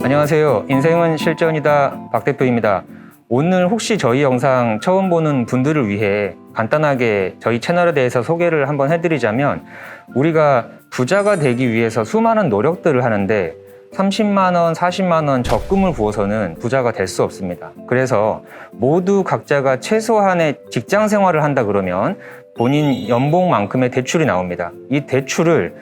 안녕하세요. 인생은 실전이다 박 대표입니다. 오늘 혹시 저희 영상 처음 보는 분들을 위해 간단하게 저희 채널에 대해서 소개를 한번 해드리자면, 우리가 부자가 되기 위해서 수많은 노력들을 하는데 30만 원, 40만 원 적금을 부어서는 부자가 될 수 없습니다. 그래서 모두 각자가 최소한의 직장 생활을 한다 그러면 본인 연봉만큼의 대출이 나옵니다. 이 대출을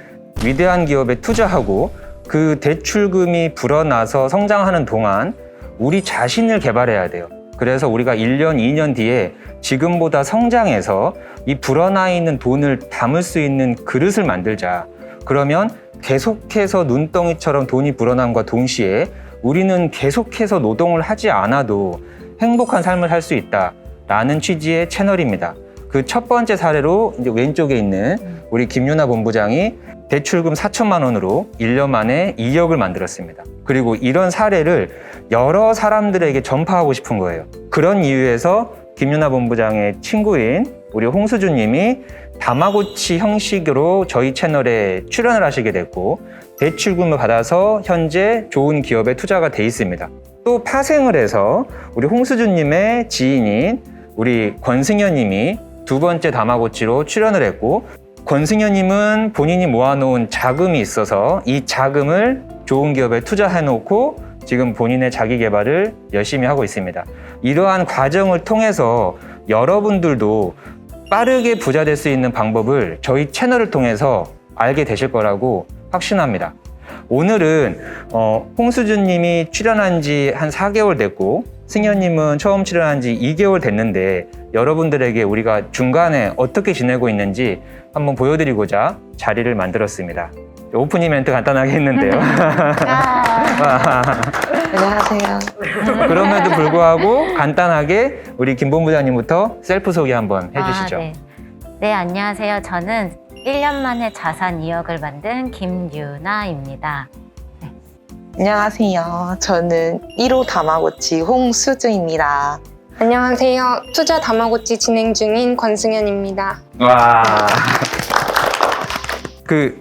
위대한 기업에 투자하고 그 대출금이 불어나서 성장하는 동안 우리 자신을 개발해야 돼요. 그래서 우리가 1년, 2년 뒤에 지금보다 성장해서 이 불어나 있는 돈을 담을 수 있는 그릇을 만들자. 그러면 계속해서 눈덩이처럼 돈이 불어남과 동시에 우리는 계속해서 노동을 하지 않아도 행복한 삶을 살 수 있다라는 취지의 채널입니다. 그 첫 번째 사례로 이제 왼쪽에 있는 우리 김유나 본부장이 대출금 4천만 원으로 1년 만에 2억을 만들었습니다. 그리고 이런 사례를 여러 사람들에게 전파하고 싶은 거예요. 그런 이유에서 김유나 본부장의 친구인 우리 홍수준 님이 다마고치 형식으로 저희 채널에 출연을 하시게 됐고, 대출금을 받아서 현재 좋은 기업에 투자가 돼 있습니다. 또 파생을 해서 우리 홍수준 님의 지인인 우리 권승현 님이 두 번째 다마고치로 출연을 했고, 권승현님은 본인이 모아놓은 자금이 있어서 이 자금을 좋은 기업에 투자해놓고 지금 본인의 자기 개발을 열심히 하고 있습니다. 이러한 과정을 통해서 여러분들도 빠르게 부자 될 수 있는 방법을 저희 채널을 통해서 알게 되실 거라고 확신합니다. 오늘은 홍수준님이 출연한 지 한 4개월 됐고, 승현님은 처음 출연한 지 2개월 됐는데 여러분들에게 우리가 중간에 어떻게 지내고 있는지 한번 보여드리고자 자리를 만들었습니다. 오프닝 멘트 간단하게 했는데요. 안녕하세요. 그럼에도 불구하고 간단하게 우리 김 본부장님부터 셀프 소개 한번 해주시죠. 네, 안녕하세요. 저는 1년 만에 자산 2억을 만든 김유나입니다. 안녕하세요. 저는 1호 다마고치 홍수주입니다. 안녕하세요. 투자 다마고치 진행 중인 권승현입니다. 와.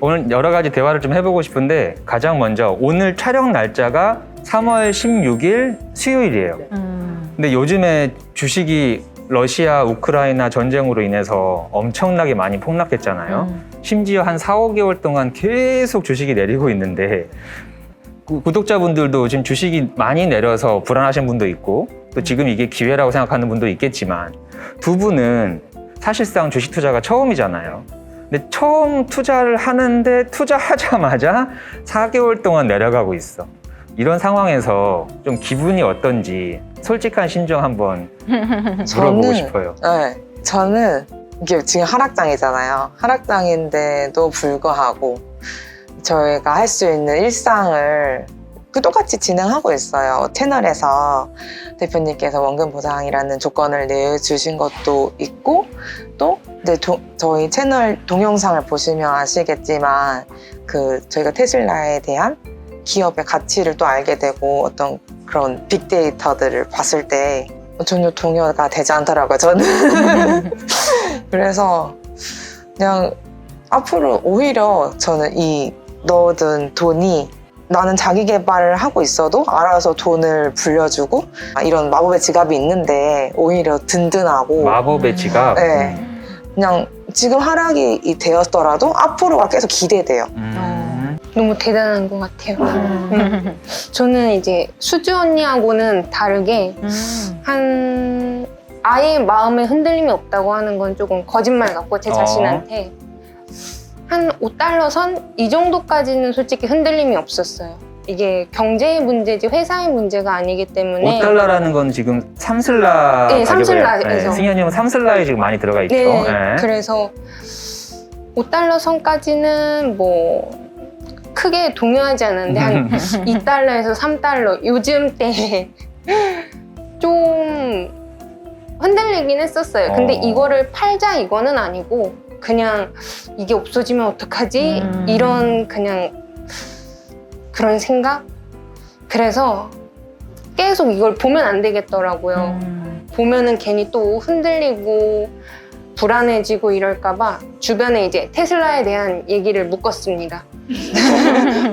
오늘 여러 가지 대화를 좀 해보고 싶은데, 가장 먼저 오늘 촬영 날짜가 3월 16일 수요일이에요. 근데 요즘에 주식이 러시아, 우크라이나 전쟁으로 인해서 엄청나게 많이 폭락했잖아요. 심지어 한 4, 5개월 동안 계속 주식이 내리고 있는데, 구독자분들도 지금 주식이 많이 내려서 불안하신 분도 있고, 또 지금 이게 기회라고 생각하는 분도 있겠지만, 두 분은 사실상 주식 투자가 처음이잖아요. 근데 처음 투자를 하는데 투자하자마자 4개월 동안 내려가고 있어. 이런 상황에서 좀 기분이 어떤지 솔직한 심정 한번 물어보고 싶어요. 네, 저는 이게 지금 하락장이잖아요. 하락장인데도 불구하고 저희가 할 수 있는 일상을 똑같이 진행하고 있어요. 채널에서 대표님께서 원금 보장이라는 조건을 내주신 것도 있고, 또 저희 채널 동영상을 보시면 아시겠지만 저희가 테슬라에 대한 기업의 가치를 또 알게 되고, 어떤 그런 빅데이터들을 봤을 때 전혀 동요가 되지 않더라고요, 저는. 그래서 그냥 앞으로 오히려 저는 이 넣어둔 돈이, 나는 자기 개발을 하고 있어도 알아서 돈을 불려주고, 이런 마법의 지갑이 있는데 오히려 든든하고. 마법의 지갑? 네. 그냥 지금 하락이 되었더라도 앞으로가 계속 기대돼요. 너무 대단한 것 같아요. 저는 이제 수주 언니하고는 다르게 아예 마음에 흔들림이 없다고 하는 건 조금 거짓말 같고, 제 자신한테 한 5달러 선 이 정도까지는 솔직히 흔들림이 없었어요. 이게 경제의 문제지 회사의 문제가 아니기 때문에. 5달러라는 건 지금 삼슬라. 네, 삼슬라에서. 네, 승현님은 삼슬라에 지금 많이 들어가 있죠. 네, 네. 그래서 5달러 선까지는 뭐 크게 동요하지 않았는데 한 2달러에서 3달러 요즘 때 좀 흔들리긴 했었어요. 근데 이거를 팔자 이거는 아니고, 그냥 이게 없어지면 어떡하지? 이런 그냥 그런 생각? 그래서 계속 이걸 보면 안 되겠더라고요. 보면은 괜히 또 흔들리고 불안해지고 이럴까봐 주변에 이제 테슬라에 대한 얘기를 묶었습니다.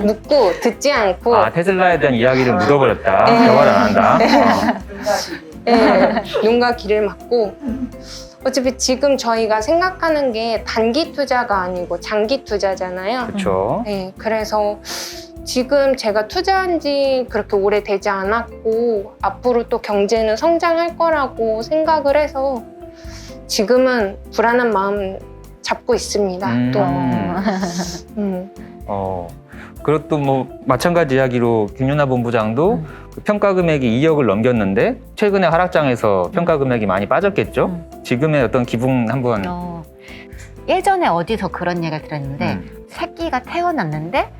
묻고 듣지 않고 아, 테슬라에 대한 이야기를 묻어버렸다. 네. 대화를 안 한다. 네, 눈과 귀를 막고 어차피 지금 저희가 생각하는 게 단기 투자가 아니고 장기 투자잖아요. 그렇죠. 네, 그래서 지금 제가 투자한 지 그렇게 오래되지 않았고 앞으로 또 경제는 성장할 거라고 생각을 해서 지금은 불안한 마음 잡고 있습니다. 또 그리고 또 뭐 마찬가지 이야기로 김윤아 본부장도 그 평가 금액이 2억을 넘겼는데 최근에 하락장에서 평가 금액이 많이 빠졌겠죠? 지금의 어떤 기분 한번 예전에 어디서 그런 얘기를 들었는데 새끼가 태어났는데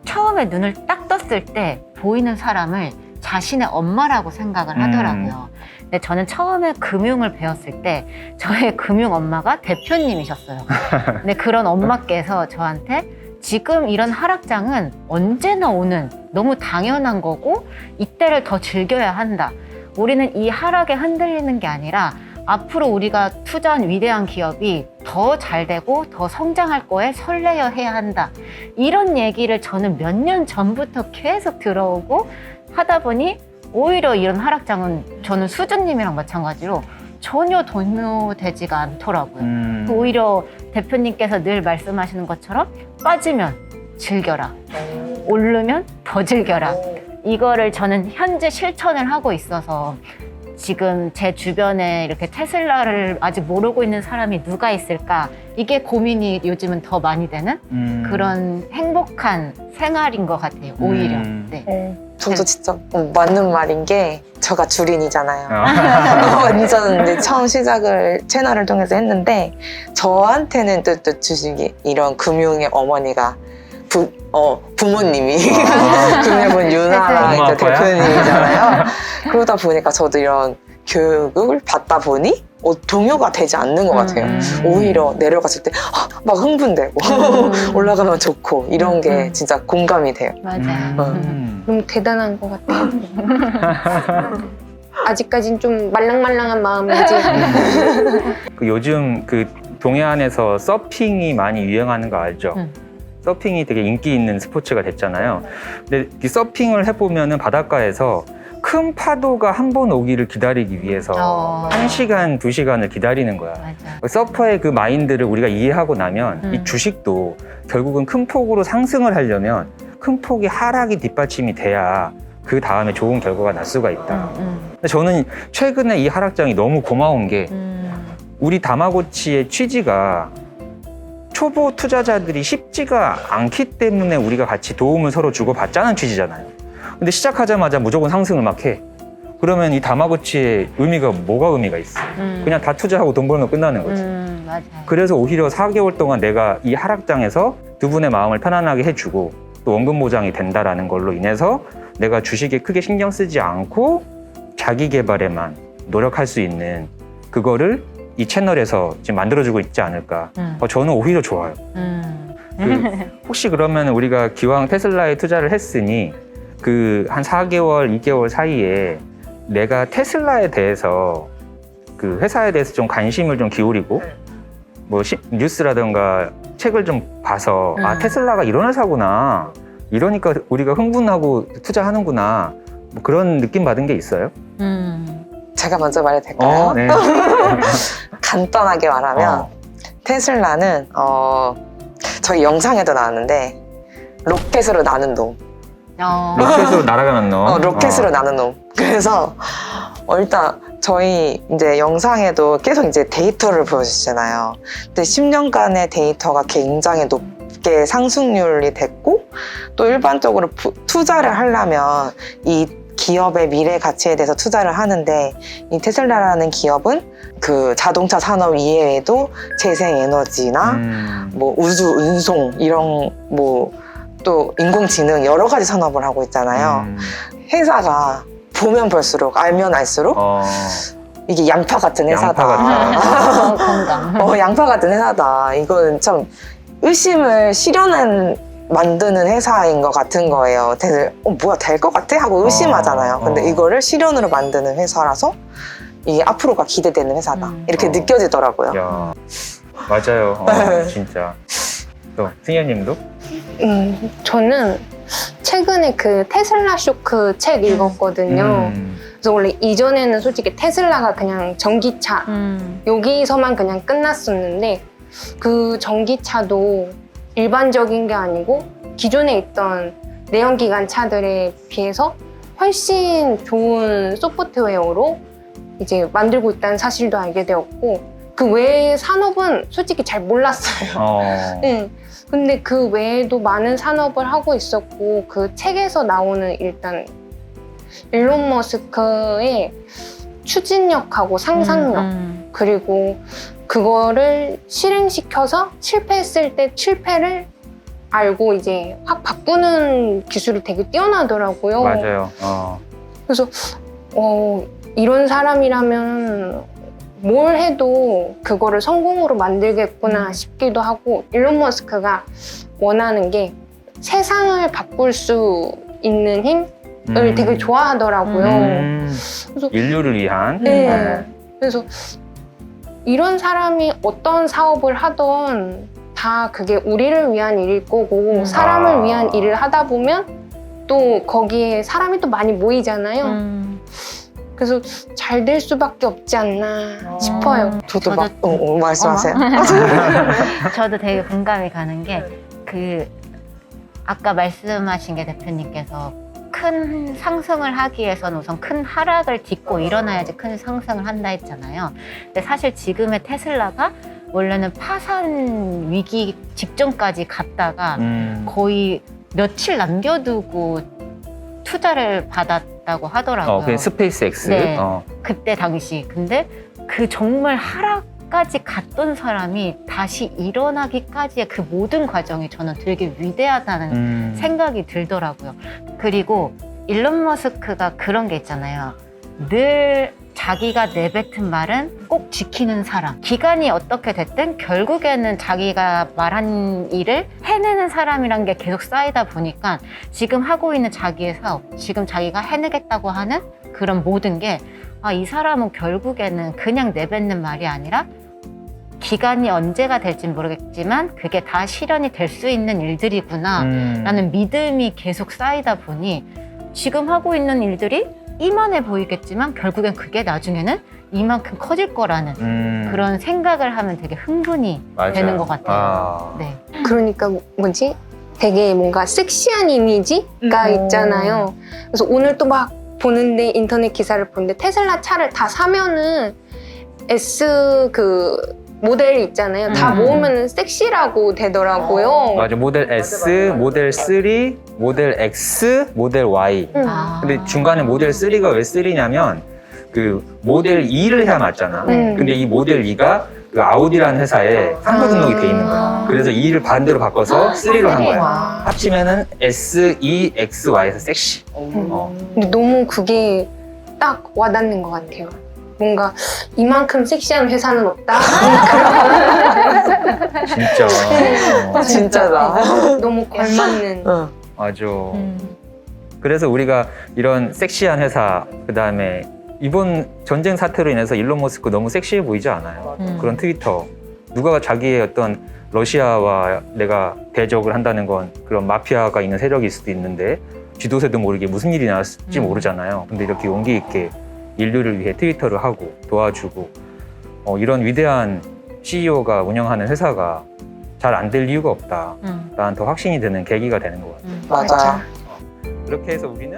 처음에 눈을 딱 떴을 때 보이는 사람을 자신의 엄마라고 생각을 하더라고요. 근데 저는 처음에 금융을 배웠을 때 저의 금융 엄마가 대표님이셨어요. 근데 그런 엄마께서 저한테 지금 이런 하락장은 언제나 오는 너무 당연한 거고 이때를 더 즐겨야 한다. 우리는 이 하락에 흔들리는 게 아니라 앞으로 우리가 투자한 위대한 기업이 더 잘 되고 더 성장할 거에 설레어 해야 한다. 이런 얘기를 저는 몇 년 전부터 계속 들어오고 하다 보니 오히려 이런 하락장은 저는 수준님이랑 마찬가지로 전혀 동요되지가 않더라고요. 오히려 대표님께서 늘 말씀하시는 것처럼 빠지면 즐겨라. 오르면 더 즐겨라. 이거를 저는 현재 실천을 하고 있어서 지금 제 주변에 이렇게 테슬라를 아직 모르고 있는 사람이 누가 있을까? 이게 고민이 요즘은 더 많이 되는 그런 행복한 생활인 것 같아요. 오히려. 네. 저도 진짜 맞는 말인 게 저가 주린이잖아요. 아. 완전 이제 처음 시작을 채널을 통해서 했는데 저한테는 또 주식이 이런 금융의 어머니가 부모님이 금융은 유나 엄마, 이제 아빠야? 대표님이잖아요. 그러다 보니까 저도 이런 교육을 받다 보니 동요가 되지 않는 것 같아요. 오히려 내려갔을 때 막 흥분되고 올라가면 좋고 이런 게 진짜 공감이 돼요. 맞아요. 너무 대단한 것 같아요. 아직까진 좀 말랑말랑한 마음이지. 그 요즘 그 동해안에서 서핑이 많이 유행하는 거 알죠? 서핑이 되게 인기 있는 스포츠가 됐잖아요. 근데 이 서핑을 해보면은 바닷가에서 큰 파도가 한 번 오기를 기다리기 위해서 1시간, 2시간을 기다리는 거야. 맞아. 서퍼의 그 마인드를 우리가 이해하고 나면 이 주식도 결국은 큰 폭으로 상승을 하려면 큰 폭의 하락이 뒷받침이 돼야 그 다음에 좋은 결과가 날 수가 있다. 근데 저는 최근에 이 하락장이 너무 고마운 게 우리 다마고치의 취지가 초보 투자자들이 쉽지가 않기 때문에 우리가 같이 도움을 서로 주고받자는 취지잖아요. 근데 시작하자마자 무조건 상승을 막 해. 그러면 이 다마고치의 뭐가 의미가 있어? 그냥 다 투자하고 돈 벌면 끝나는 거지. 맞아요. 그래서 오히려 4개월 동안 내가 이 하락장에서 두 분의 마음을 편안하게 해주고 또 원금 보장이 된다라는 걸로 인해서 내가 주식에 크게 신경 쓰지 않고 자기 개발에만 노력할 수 있는 그거를 이 채널에서 지금 만들어주고 있지 않을까. 저는 오히려 좋아요. 혹시 그러면 우리가 기왕 테슬라에 투자를 했으니 그 한 4개월, 2개월 사이에 내가 테슬라에 대해서 그 회사에 대해서 좀 관심을 좀 기울이고 뭐 뉴스라든가 책을 좀 봐서 아 테슬라가 이런 회사구나. 이러니까 우리가 흥분하고 투자하는구나. 뭐 그런 느낌 받은 게 있어요? 제가 먼저 말해도 될까요? 네. 간단하게 말하면 테슬라는 저희 영상에도 나왔는데 로켓으로 나는 놈. 로켓으로 날아가는 놈. 로켓으로 나는 놈. 그래서 일단 저희 이제 영상에도 계속 이제 데이터를 보여주시잖아요. 근데 10년간의 데이터가 굉장히 높게 상승률이 됐고 또 일반적으로 투자를 하려면 이 기업의 미래 가치에 대해서 투자를 하는데 이 테슬라라는 기업은 그 자동차 산업 이외에도 재생에너지나 뭐 우주 운송 이런 뭐 또 인공지능 여러 가지 산업을 하고 있잖아요. 회사가 보면 볼수록 알면 알수록 이게 양파 같은 회사다. 양파 건강. 양파 같은 회사다. 이건 참 의심을 만드는 회사인 것 같은 거예요. 뭐야 될 것 같아? 하고 의심하잖아요. 근데 이거를 실현으로 만드는 회사라서 이게 앞으로가 기대되는 회사다. 이렇게 느껴지더라고요. 야, 맞아요. 진짜. 또 승현님도? 저는 최근에 그 테슬라 쇼크 책 읽었거든요. 그래서 원래 이전에는 솔직히 테슬라가 그냥 전기차 여기서만 그냥 끝났었는데 그 전기차도 일반적인 게 아니고 기존에 있던 내연기관 차들에 비해서 훨씬 좋은 소프트웨어로 이제 만들고 있다는 사실도 알게 되었고 그 외의 산업은 솔직히 잘 몰랐어요. 네. 근데 그 외에도 많은 산업을 하고 있었고 그 책에서 나오는 일단 일론 머스크의 추진력하고 상상력 그리고 그거를 실행시켜서 실패했을 때 실패를 알고 이제 확 바꾸는 기술이 되게 뛰어나더라고요. 맞아요. 그래서 이런 사람이라면 뭘 해도 그거를 성공으로 만들겠구나 싶기도 하고 일론 머스크가 원하는 게 세상을 바꿀 수 있는 힘을 되게 좋아하더라고요. 그래서 인류를 위한. 네. 그래서 이런 사람이 어떤 사업을 하던 다 그게 우리를 위한 일일 거고 사람을 위한 일을 하다 보면 또 거기에 사람이 또 많이 모이잖아요. 그래서 잘 될 수밖에 없지 않나 싶어요. 저도 막 말씀하세요. 저도 되게 공감이 가는 게 그 아까 말씀하신 게 대표님께서 큰 상승을 하기 위해서는 우선 큰 하락을 딛고 일어나야지 큰 상승을 한다 했잖아요. 근데 사실 지금의 테슬라가 원래는 파산 위기 직전까지 갔다가 거의 며칠 남겨두고 투자를 받았다고 하더라고요. 그 스페이스X. 네. 그때 당시. 근데 그 정말 하락까지 갔던 사람이 다시 일어나기까지의 그 모든 과정이 저는 되게 위대하다는 생각이 들더라고요. 그리고 일론 머스크가 그런 게 있잖아요. 늘 자기가 내뱉은 말은 꼭 지키는 사람. 기간이 어떻게 됐든 결국에는 자기가 말한 일을 해내는 사람이란 게 계속 쌓이다 보니까 지금 하고 있는 자기의 사업, 지금 자기가 해내겠다고 하는 그런 모든 게 이 사람은 결국에는 그냥 내뱉는 말이 아니라 기간이 언제가 될진 모르겠지만 그게 다 실현이 될 수 있는 일들이구나 라는 믿음이 계속 쌓이다 보니 지금 하고 있는 일들이 이만해 보이겠지만 결국엔 그게 나중에는 이만큼 커질 거라는 그런 생각을 하면 되게 흥분이 맞아요. 되는 것 같아요. 네. 그러니까 뭐지? 되게 뭔가 섹시한 이미지가 있잖아요. 그래서 오늘 또 막 보는데 인터넷 기사를 보는데 테슬라 차를 다 사면은 S 그 모델 있잖아요. 다 모으면은 섹시라고 되더라고요. 맞아. 모델 S, 모델 3, 모델 X, 모델 Y. 근데 중간에 모델 3가 왜 3냐면 그 모델 2를 해야 맞잖아. 근데 이 모델 2가 그 아우디라는 회사에 상표 등록이 돼 있는 거야. 그래서 2를 반대로 바꿔서 3로 한 거야. 합치면은 S, E, X, Y에서 섹시. 근데 너무 그게 딱 와닿는 것 같아요. 뭔가 이만큼 섹시한 회사는 없다. 진짜. 진짜다. 너무 걸맞는. 맞아. 그래서 우리가 이런 섹시한 회사, 그 다음에 이번 전쟁 사태로 인해서 일론 머스크 너무 섹시해 보이지 않아요? 그런 트위터. 누가 자기의 어떤 러시아와 내가 대적을 한다는 건 그런 마피아가 있는 세력일 수도 있는데 쥐도새도 모르게 무슨 일이 났을지 모르잖아요. 근데 이렇게 용기 있게 인류를 위해 트위터를 하고 도와주고 이런 위대한 CEO가 운영하는 회사가 잘 안 될 이유가 없다. 난 더 확신이 드는 계기가 되는 것 같아요. 맞아요. 그렇게 해서 우리는